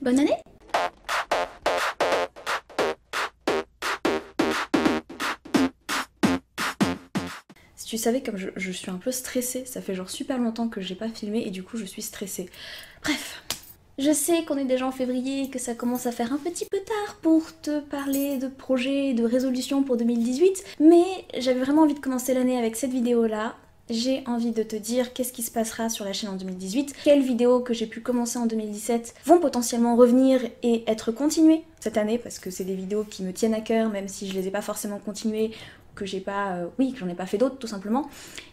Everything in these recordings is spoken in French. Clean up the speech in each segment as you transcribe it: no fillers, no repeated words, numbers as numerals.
Bonne année! Si tu savais comme je suis un peu stressée, ça fait genre super longtemps que j'ai pas filmé et du coup je suis stressée. Bref, je sais qu'on est déjà en février et que ça commence à faire un petit peu tard pour te parler de projets et de résolutions pour 2018, mais j'avais vraiment envie de commencer l'année avec cette vidéo-là. J'ai envie de te dire qu'est-ce qui se passera sur la chaîne en 2018, quelles vidéos que j'ai pu commencer en 2017 vont potentiellement revenir et être continuées cette année, parce que c'est des vidéos qui me tiennent à cœur, même si je les ai pas forcément continuées, que j'ai pas, que j'en ai pas fait d'autres tout simplement.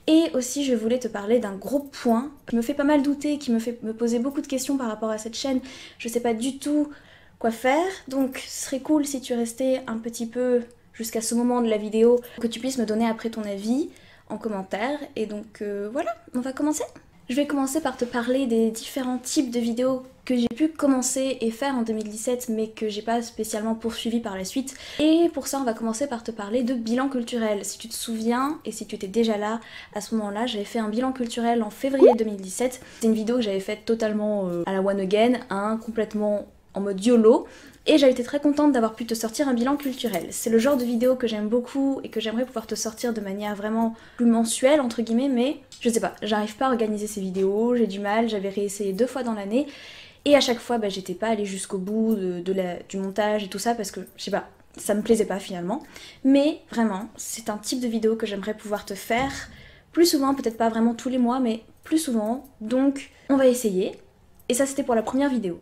Et aussi je voulais te parler d'un gros point qui me fait pas mal douter, qui me fait me poser beaucoup de questions par rapport à cette chaîne. Je sais pas du tout quoi faire, donc ce serait cool si tu restais un petit peu jusqu'à ce moment de la vidéo, que tu puisses me donner après ton avis en commentaire. Et donc voilà, on va commencer. Je vais commencer par te parler des différents types de vidéos que j'ai pu commencer et faire en 2017 mais que j'ai pas spécialement poursuivi par la suite. Et pour ça on va commencer par te parler de bilan culturel. Si tu te souviens et si tu étais déjà là à ce moment-là, j'avais fait un bilan culturel en février 2017. C'est une vidéo que j'avais faite totalement à la one again, hein, complètement en mode YOLO. Et j'avais été très contente d'avoir pu te sortir un bilan culturel. C'est le genre de vidéo que j'aime beaucoup et que j'aimerais pouvoir te sortir de manière vraiment plus mensuelle entre guillemets, mais je sais pas, j'arrive pas à organiser ces vidéos, j'ai du mal, j'avais réessayé 2 fois dans l'année et à chaque fois j'étais pas allée jusqu'au bout du montage et tout ça parce que je sais pas, ça me plaisait pas finalement. Mais vraiment, c'est un type de vidéo que j'aimerais pouvoir te faire plus souvent, peut-être pas vraiment tous les mois, mais plus souvent, donc on va essayer. Et ça c'était pour la première vidéo.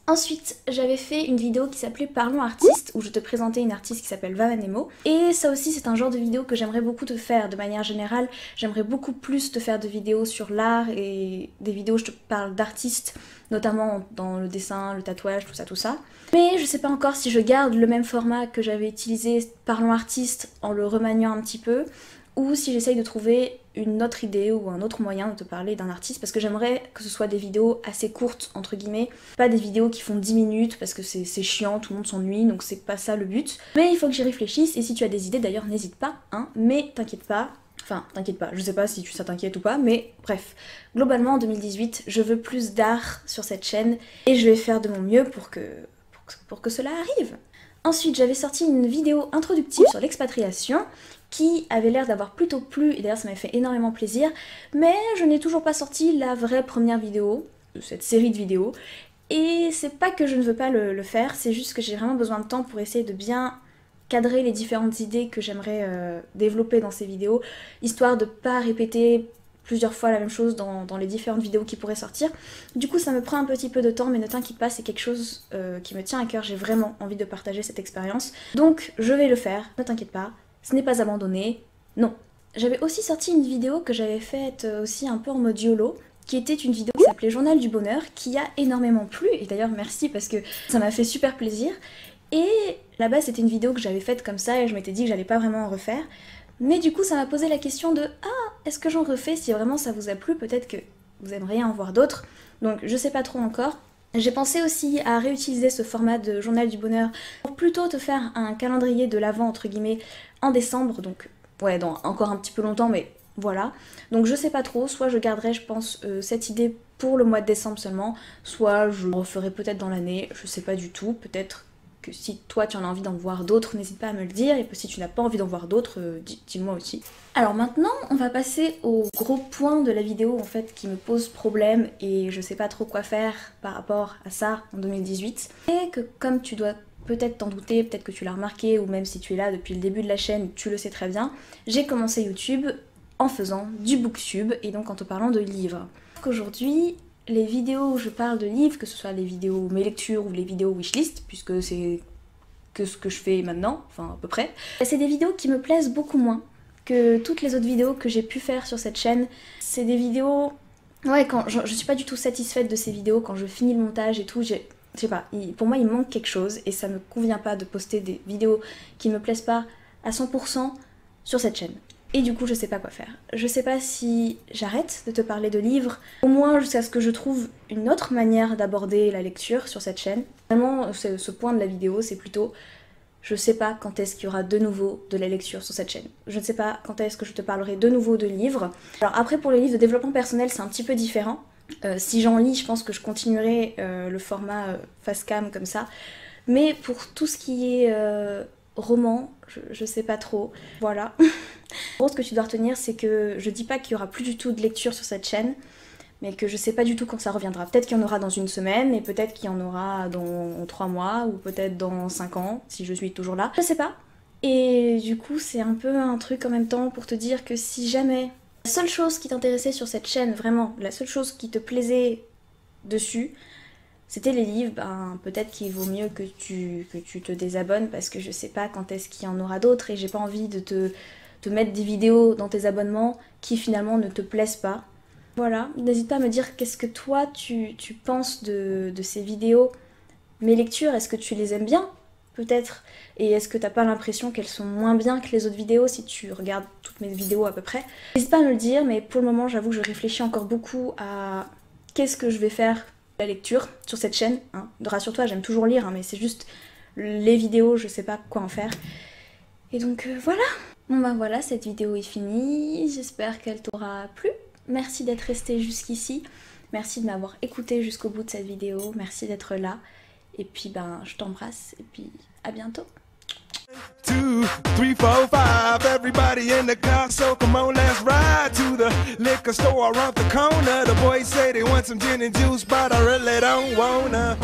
Ensuite, j'avais fait une vidéo qui s'appelait Parlons artiste, où je te présentais une artiste qui s'appelle Vava Nemo. Et ça aussi, c'est un genre de vidéo que j'aimerais beaucoup te faire. De manière générale, j'aimerais beaucoup plus te faire de vidéos sur l'art et des vidéos où je te parle d'artistes, notamment dans le dessin, le tatouage, tout ça, tout ça. Mais je sais pas encore si je garde le même format que j'avais utilisé Parlons artiste en le remaniant un petit peu, ou si j'essaye de trouver une autre idée ou un autre moyen de te parler d'un artiste, parce que j'aimerais que ce soit des vidéos assez courtes, entre guillemets, pas des vidéos qui font 10 minutes, parce que c'est chiant, tout le monde s'ennuie, donc c'est pas ça le but. Mais il faut que j'y réfléchisse, et si tu as des idées, d'ailleurs, n'hésite pas, hein, mais t'inquiète pas, enfin, t'inquiète pas, je sais pas si ça t'inquiète ou pas, mais bref. Globalement, en 2018, je veux plus d'art sur cette chaîne, et je vais faire de mon mieux pour que cela arrive. Ensuite, j'avais sorti une vidéo introductive sur l'expatriation qui avait l'air d'avoir plutôt plu, et d'ailleurs ça m'avait fait énormément plaisir, mais je n'ai toujours pas sorti la vraie première vidéo de cette série de vidéos, et c'est pas que je ne veux pas le faire, c'est juste que j'ai vraiment besoin de temps pour essayer de bien cadrer les différentes idées que j'aimerais développer dans ces vidéos, histoire de pas répéter plusieurs fois la même chose dans les différentes vidéos qui pourraient sortir. Du coup ça me prend un petit peu de temps, mais ne t'inquiète pas, c'est quelque chose qui me tient à cœur, j'ai vraiment envie de partager cette expérience. Donc je vais le faire, ne t'inquiète pas, ce n'est pas abandonné, non. J'avais aussi sorti une vidéo que j'avais faite aussi un peu en mode YOLO, qui était une vidéo qui s'appelait Journal du Bonheur, qui a énormément plu, et d'ailleurs merci parce que ça m'a fait super plaisir. Et là-bas c'était une vidéo que j'avais faite comme ça et je m'étais dit que j'allais pas vraiment en refaire. Mais du coup ça m'a posé la question de « Ah, est-ce que j'en refais? Si vraiment ça vous a plu, peut-être que vous aimeriez en voir d'autres. » Donc je sais pas trop encore. J'ai pensé aussi à réutiliser ce format de Journal du Bonheur pour plutôt te faire un calendrier de l'Avent entre guillemets en décembre, donc ouais, dans encore un petit peu longtemps, mais voilà. Donc je sais pas trop, soit je garderai je pense cette idée pour le mois de décembre seulement, soit je le referai peut-être dans l'année, je sais pas du tout, peut-être que si toi tu en as envie d'en voir d'autres, n'hésite pas à me le dire, et si tu n'as pas envie d'en voir d'autres, dis-moi aussi. Alors maintenant, on va passer au gros point de la vidéo en fait qui me pose problème et je sais pas trop quoi faire par rapport à ça en 2018. Et que comme tu dois peut-être t'en douter, peut-être que tu l'as remarqué, ou même si tu es là depuis le début de la chaîne, tu le sais très bien, j'ai commencé YouTube en faisant du booktube et donc en te parlant de livres. Aujourd'hui, les vidéos où je parle de livres, que ce soit les vidéos mes lectures ou les vidéos wishlist, puisque c'est que ce que je fais maintenant, enfin à peu près, c'est des vidéos qui me plaisent beaucoup moins que toutes les autres vidéos que j'ai pu faire sur cette chaîne. C'est des vidéos... Ouais, quand je suis pas du tout satisfaite de ces vidéos, quand je finis le montage et tout, je sais pas, pour moi il manque quelque chose et ça me convient pas de poster des vidéos qui me plaisent pas à 100% sur cette chaîne. Et du coup je sais pas quoi faire. Je sais pas si j'arrête de te parler de livres, au moins jusqu'à ce que je trouve une autre manière d'aborder la lecture sur cette chaîne. Vraiment ce point de la vidéo c'est plutôt je sais pas quand est-ce qu'il y aura de nouveau de la lecture sur cette chaîne. Je ne sais pas quand est-ce que je te parlerai de nouveau de livres. Alors après pour les livres de développement personnel c'est un petit peu différent, Si j'en lis, je pense que je continuerai le format face cam comme ça. Mais pour tout ce qui est roman, je sais pas trop. Voilà. En gros, ce que tu dois retenir, c'est que je dis pas qu'il y aura plus du tout de lecture sur cette chaîne, mais que je sais pas du tout quand ça reviendra. Peut-être qu'il y en aura dans une semaine, et peut-être qu'il y en aura dans 3 mois, ou peut-être dans 5 ans, si je suis toujours là. Je sais pas. Et du coup, c'est un peu un truc en même temps pour te dire que si jamais la seule chose qui t'intéressait sur cette chaîne, vraiment, la seule chose qui te plaisait dessus, c'était les livres, ben peut-être qu'il vaut mieux que tu te désabonnes parce que je sais pas quand est-ce qu'il y en aura d'autres et j'ai pas envie de te mettre des vidéos dans tes abonnements qui finalement ne te plaisent pas. Voilà, n'hésite pas à me dire qu'est-ce que toi tu penses de ces vidéos. Mes lectures, est-ce que tu les aimes bien? Peut-être. Et est-ce que t'as pas l'impression qu'elles sont moins bien que les autres vidéos si tu regardes toutes mes vidéos à peu près? N'hésite pas à me le dire, mais pour le moment j'avoue que je réfléchis encore beaucoup à qu'est-ce que je vais faire la lecture sur cette chaîne. Hein. Rassure-toi, j'aime toujours lire, hein, mais c'est juste les vidéos, je sais pas quoi en faire. Et donc voilà. Bon bah voilà, cette vidéo est finie. J'espère qu'elle t'aura plu. Merci d'être resté jusqu'ici. Merci de m'avoir écouté jusqu'au bout de cette vidéo. Merci d'être là. Et puis ben je t'embrasse et puis à bientôt. 2, 3, 4, 5, everybody in the car, so come on, let's ride to the liquor store around the corner. The boys say they want some gin and juice, but I really don't wanna.